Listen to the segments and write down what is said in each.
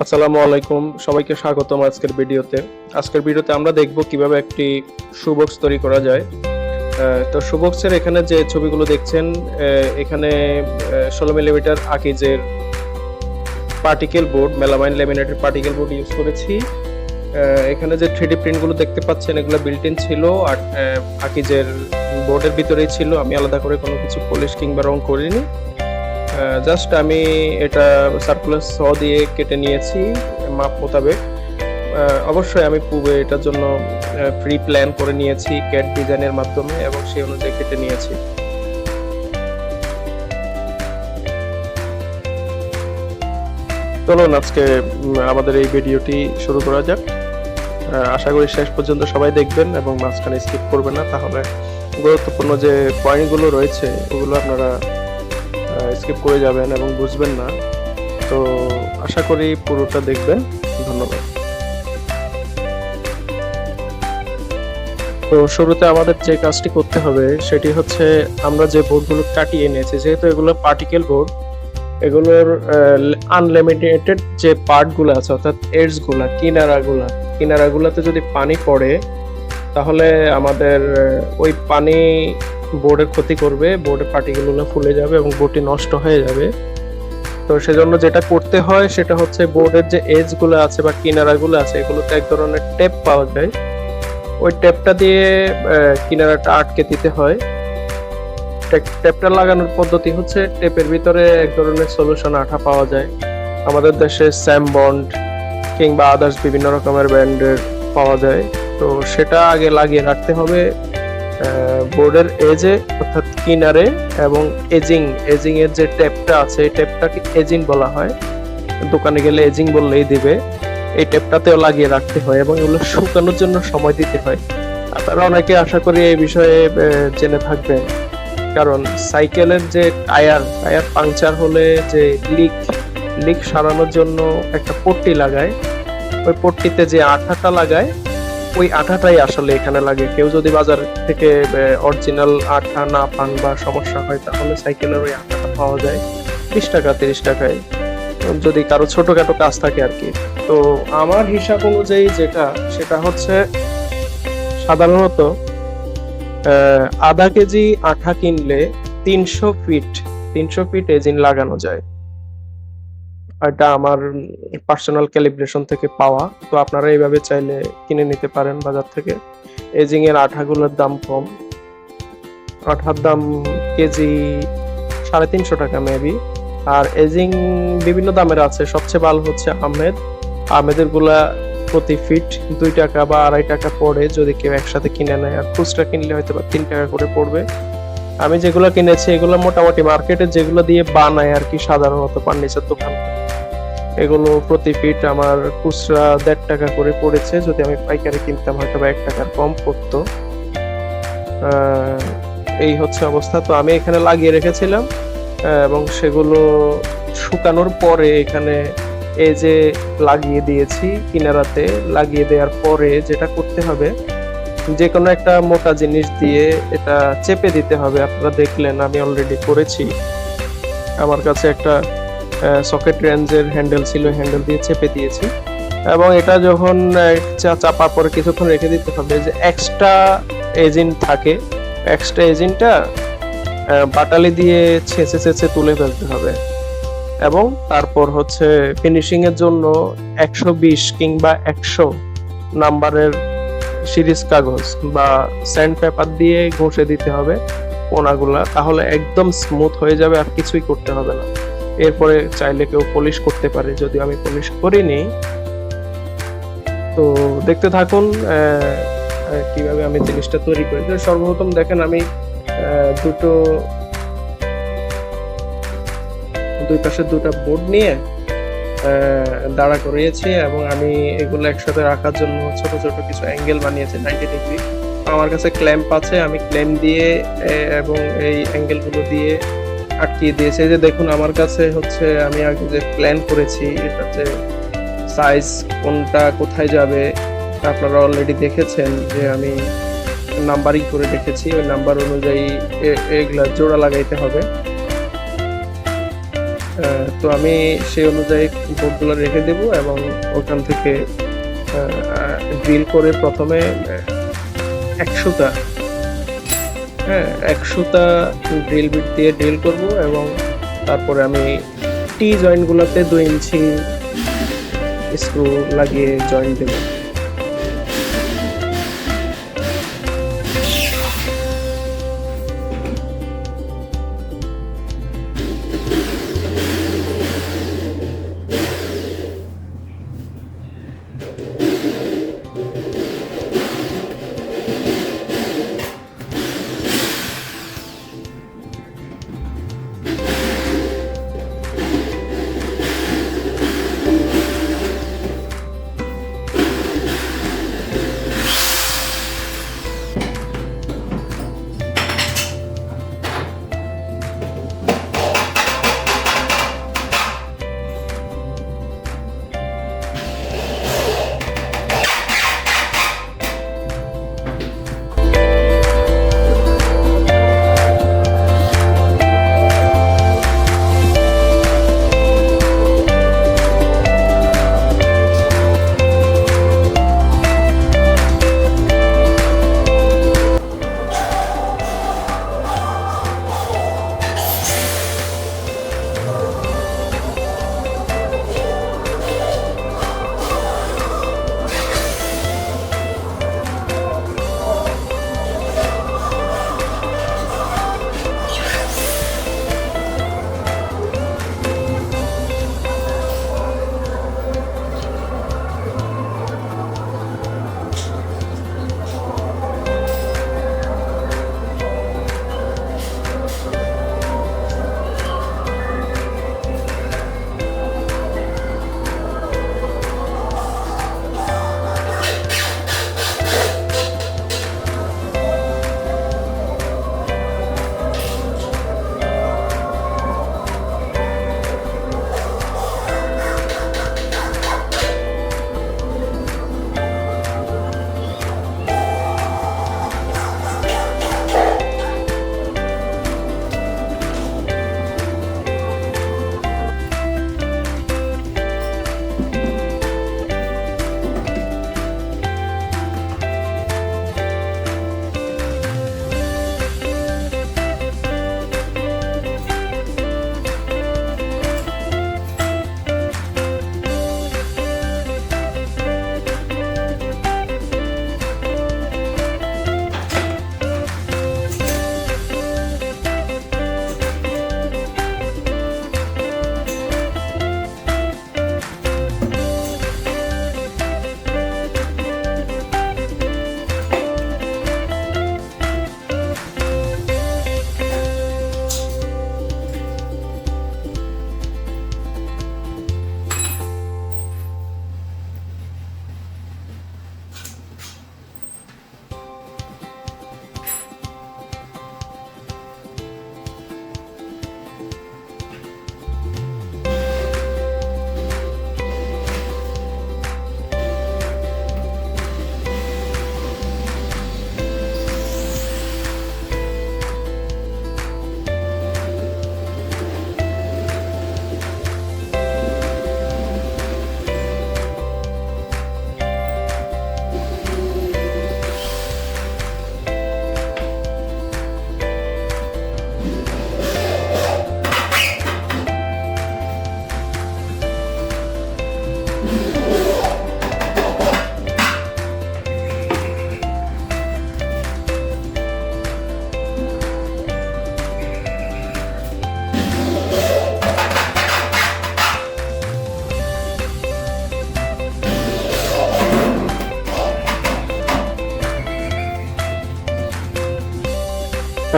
আসসালামু আলাইকুম, সবাইকে স্বাগতম আজকের ভিডিওতে আমরা দেখব কিভাবে একটি শুবক্স তৈরি করা যায়। তো শুবক্সের এখানে যে ছবিগুলো দেখছেন, এখানে 16 মিলিমিটার আকিজের particle board, melamine laminated particle board use করেছি। এখানে যে 3D প্রিন্টগুলো দেখতে পাচ্ছেন এগুলো বিল্ট ইন ছিল, আর আকিজের বোর্ডের ভিতরেই ছিল। আমি আলাদা করে কোনো কিছু পলিশ কিংবা রং করিনি। জাস্ট আমি এটা সার্কুলার স দিয়ে কেটে নিয়েছি মাপ মোতাবেক। অবশ্যই আমি পূর্বে এটার জন্য প্রি প্ল্যান করে নিয়েছি ক্যাড ডিজাইনের মাধ্যমে, এবং সেই অনুযায়ী কেটে নিয়েছি। চলুন আজকে আমাদের এই ভিডিওটি শুরু করা যাক। আশা করি শেষ পর্যন্ত সবাই দেখবেন এবং মাঝখানে স্কিপ করবেন না, তাহলে গুরুত্বপূর্ণ যে পয়েন্টগুলো রয়েছে ওগুলো আপনারা স্কিপ করে যাবেন এবং বুঝবেন না। তো আশা করি পুরোটা দেখবেন। ধন্যবাদ। তো শুরুতে আমাদের যে কাজটি করতে হবে সেটি হচ্ছে, আমরা যে বোর্ডগুলো কাটিয়ে নিয়েছি, যেহেতু এগুলো পার্টিকেল বোর্ড, এগুলোর আনলিমিটেড যে পার্টগুলো আছে, অর্থাৎ এডজগুলা, কিনারাগুলোতে যদি পানি পড়ে তাহলে আমাদের ওই পানি বোর্ডের ক্ষতি করবে, বোর্ডের পার্টিকেলগুলো ফুলে যাবে এবং বোর্ডটি নষ্ট হয়ে যাবে। তো সেজন্য যেটা করতে হয় সেটা হচ্ছে, বোর্ডের যে এজগুলো আছে বা কিনারাগুলো আছে এগুলোতে এক ধরনের টেপ পাওয়া যায়। ওই টেপটা দিয়ে কিনারাটা আটকে দিতে হয়। টেপটা লাগানোর পদ্ধতি হচ্ছে, টেপের ভিতরে এক ধরনের সলিউশন আঠা পাওয়া যায়। আমাদের দেশে স্যাম বন্ড কিংবা আদার্স বিভিন্ন রকমের ব্র্যান্ডের পাওয়া যায়। তো সেটা আগে লাগিয়ে রাখতে হবে বোর্ডের এজে, অর্থাৎ কিনারে, এবং এজিং এর যে টেপটা আছে এই টেপটাকে এজিং বলা হয়। দোকানে গেলে এজিং বললেই দিবে। এই টেপটাতেও লাগিয়ে রাখতে হয় এবং এগুলো শুকানোর জন্য সময় দিতে হয়। আপনারা অনেকে আশা করি এই বিষয়ে জেনে থাকবেন, কারণ সাইকেলের যে টায়ার পাংচার হলে যে লিক সারানোর জন্য একটা পট্টি লাগায়, ওই পট্টিতে যে আঠাটা লাগায় ওই আঠাটাই আসলে এখানে লাগে। কেউ যদি বাজার থেকে অরিজিনাল আঠা না পান বা সমস্যা হয়, তাহলে সাইকেলের ওই আঠাটা পাওয়া যায় 20 টাকা 30 টাকায়, যদি কারো ছোটখাটো কাজ থাকে আর কি। তো আমার হিসাব অনুযায়ী সেটা হচ্ছে, সাধারণত আধা কেজি আঠা কিনলে 300 ফিট এজিন লাগানো যায়। এটা আমার পার্সোনাল ক্যালিব্রেশন থেকে পাওয়া। তো আপনারা এইভাবে চাইলে কিনে নিতে পারেন বাজার থেকে। এজিং এর আঠাগুলোর দাম কম, আঠার দাম কেজি 350 টাকা মেবি। আর এজিং বিভিন্ন দামের আছে, সবচেয়ে ভালো হচ্ছে আহমেদের গুলা প্রতি ফিট 2 টাকা বা 2.5 টাকা পড়ে যদি কেউ একসাথে কিনে নেয়, আর খুচরা কিনলে হয়তো বা 3 টাকা করে পড়বে। আমি যেগুলো কিনেছি এগুলো মোটামুটি মার্কেটে যেগুলো দিয়ে বানায় আর কি, সাধারণত ফার্নিচার দোকান, এগুলো প্রতি ফিট আমার খুচরা 1.5 টাকা করে পড়েছে। যদি আমি পাইকারি কিনতাম হয়তো বা 1 টাকার কম পড়তো। এই হচ্ছে অবস্থা। তো আমি এখানে লাগিয়ে রেখেছিলাম এবং সেগুলো শুকানোর পরে এখানে এই যে লাগিয়ে দিয়েছি। কিনারাতে লাগিয়ে দেওয়ার পরে যেটা করতে হবে, যে কোনো একটা মোটা জিনিস দিয়ে এটা চেপে দিতে হবে। আপনারা দেখলেন আমি অলরেডি করেছি। আমার কাছে একটা সকেট রেঞ্জের হ্যান্ডেল ছিল, হ্যান্ডেল দিয়ে চেপে দিয়েছি। এবং এটা যখন চাপার পরে কিছুক্ষণ রেখে দিতে হবে, যে এক্সট্রা এজিনটা বাটালি দিয়ে ছেঁচে তুলে ফেলতে হবে। এবং তারপর হচ্ছে ফিনিশিং এর জন্য 120 কিংবা 100 নাম্বারের সিরিজ কাগজ বা স্যান্ড পেপার দিয়ে ঘষে দিতে হবে কোনাগুলা, তাহলে একদম স্মুথ হয়ে যাবে, আর কিছুই করতে হবে না। এরপরে চাইলে কেউ পলিশ করতে পারে, যদিও আমি পলিশ করিনি। তো দেখতে থাকুন কিভাবে আমি জিনিসটা তৈরি করি। সর্বপ্রথম দেখেন, আমি দুই পাশে দুটা বোর্ড নিয়ে দাঁড়া করিয়েছি, এবং আমি এগুলো একসাথে রাখার জন্য ছোট ছোট কিছু অ্যাঙ্গেল বানিয়েছি 90 ডিগ্রি। আমার কাছে ক্ল্যাম্প আছে, আমি ক্ল্যাম্প দিয়ে এবং এই অ্যাঙ্গেলগুলো দিয়ে আটকিয়ে দিয়েছি। যে দেখুন আমার কাছে হচ্ছে, আমি আগে যে প্ল্যান করেছি এটা যে সাইজ কোনটা কোথায় যাবে আপনারা অলরেডি দেখেছেন, যে আমি নাম্বারিং করে রেখেছি। ওই নাম্বার অনুযায়ী এগুলা জোড়া লাগাইতে হবে। তো আমি সেই অনুযায়ী বোর্ডগুলো রেখে দেব এবং ওখান থেকে ড্রিল করে প্রথমে 100টা, হ্যাঁ 100টা ড্রিল বিট দিয়ে ড্রিল করব এবং তারপরে আমি টি জয়েন্টগুলোতে 2 ইঞ্চি স্ক্রু লাগিয়ে জয়েন্ট দেব।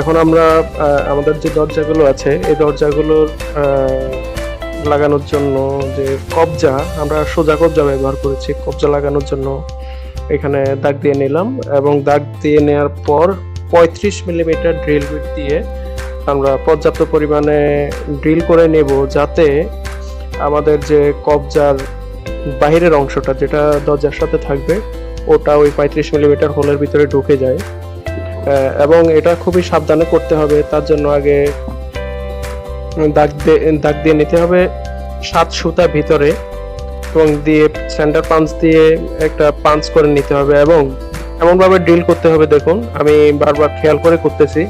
এখন আমরা আমাদের যে দরজাগুলো আছে এই দরজাগুলোর লাগানোর জন্য যে কবজা, আমরা সোজা কবজা ব্যবহার করেছি। কবজা লাগানোর জন্য এখানে দাগ দিয়ে নিলাম এবং দাগ দিয়ে নেওয়ার পর 35 মিলিমিটার ড্রিল বিট দিয়ে আমরা পর্যাপ্ত পরিমাণে ড্রিল করে নেব, যাতে আমাদের যে কবজার বাহিরের অংশটা যেটা দরজার সাথে থাকবে ওটা ওই 35 মিলিমিটার হোলের ভিতরে ঢুকে যায়। এবং এটা খুবই সাবধানে করতে হবে। তার জন্য আগে দাগ দিয়ে নিতে হবে 7 সুতা ভিতরে, এবং দিয়ে সেন্টার পাঞ্চ দিয়ে একটা পাঞ্চ করে নিতে হবে এবং এমন ভাবে ড্রিল করতে হবে। দেখুন আমি বারবার খেয়াল করে করতেছি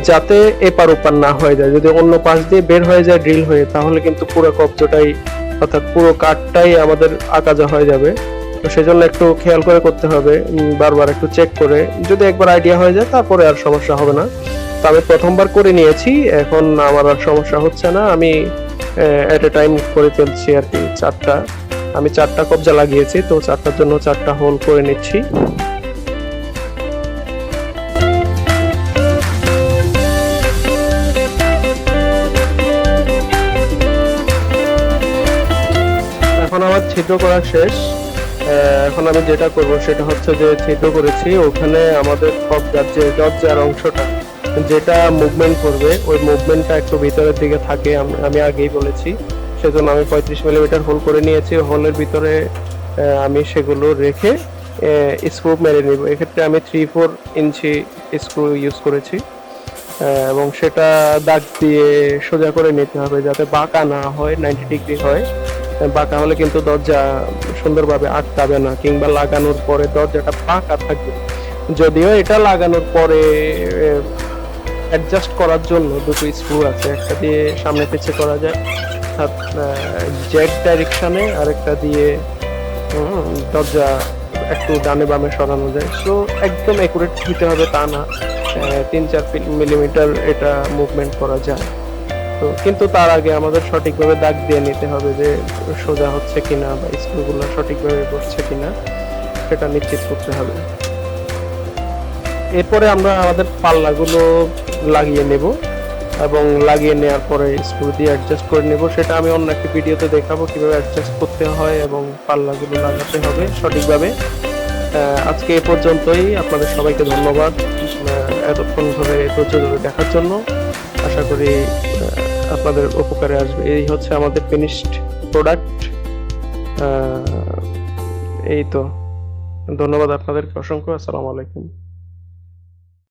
যাতে এপার ওপার না হয়ে যায়। যদি অন্য পাশ দিয়ে বের হয়ে যায় ড্রিল হয়ে, তাহলে কিন্তু পুরো কবজটাই অর্থাৎ পুরো কাঠটাই আমাদের আকাজা হয়ে যাবে। তো সেজন্য একটু খেয়াল করে করতে হবে, বারবার একটু চেক করে। যদি একবার আইডিয়া হয়ে যায় তারপরে আর সমস্যা হবে না। তো আমি প্রথমবার করে নিয়েছি, এখন আমার আর সমস্যা হচ্ছে না। আমি এট এ টাইম করে ফেলছি আর কি। আমি 4টা কবজা লাগিয়েছি, তো 4টার জন্য 4টা হোল করে নিচ্ছি। এখন আমার ছিদ্র করা শেষ। এখন আমি যেটা করব সেটা হচ্ছে যে ছিদ্র করেছি ওখানে আমাদের কবজার যে দরজার অংশটা যেটা মুভমেন্ট করবে, ওই মুভমেন্টটা একটু ভিতরের দিকে থাকে, আমি আগেই বলেছি। সেজন্য আমি 35 মিলিমিটার হোল করে নিয়েছি। হোলের ভিতরে আমি সেগুলো রেখে স্ক্রু মেরে নিব। এক্ষেত্রে আমি 3-4 ইঞ্চি স্ক্রু ইউজ করেছি, এবং সেটা দাগ দিয়ে সোজা করে নিতে হবে যাতে বাঁকা না হয়, 90 ডিগ্রি হয়। বাঁকা হলে কিন্তু দরজা সুন্দরভাবে আটকাবে না, কিংবা লাগানোর পরে দরজাটা বাঁকা থাকবে। যদিও এটা লাগানোর পরে অ্যাডজাস্ট করার জন্য দুটো স্ক্রু আছে, একটা দিয়ে সামনে পিছে করা যায় অর্থাৎ জেড ডাইরেকশনে, আর একটা দিয়ে দরজা একটু ডানে বামে সরানো যায়। সো একদম অ্যাকুরেট দিতে হবে তা না, 3-4 মিলিমিটার এটা মুভমেন্ট করা যায়। তো কিন্তু তার আগে আমাদের সঠিকভাবে দাগ দিয়ে নিতে হবে যে সোজা হচ্ছে কিনা বা স্ক্রুগুলো সঠিকভাবে বসছে কিনা, সেটা নিশ্চিত করতে হবে। এরপরে আমরা আমাদের পাল্লাগুলো লাগিয়ে নেব, এবং লাগিয়ে নেওয়ার পরে স্ক্রু দিয়ে অ্যাডজাস্ট করে নেব। সেটা আমি অন্য একটা ভিডিওতে দেখাবো কিভাবে অ্যাডজাস্ট করতে হয় এবং পাল্লাগুলো লাগাতে হবে সঠিকভাবে। আজকে এ পর্যন্তই। আপনাদের সবাইকে ধন্যবাদ এতক্ষণ ধরে ধৈর্য ধরে দেখার জন্য। আশা করি আপনাদের উপকারে আসবে। এই হচ্ছে আমাদের ফিনিশড প্রোডাক্ট। এই তো, ধন্যবাদ আপনাদেরকে অসংখ্য। আসসালামু আলাইকুম।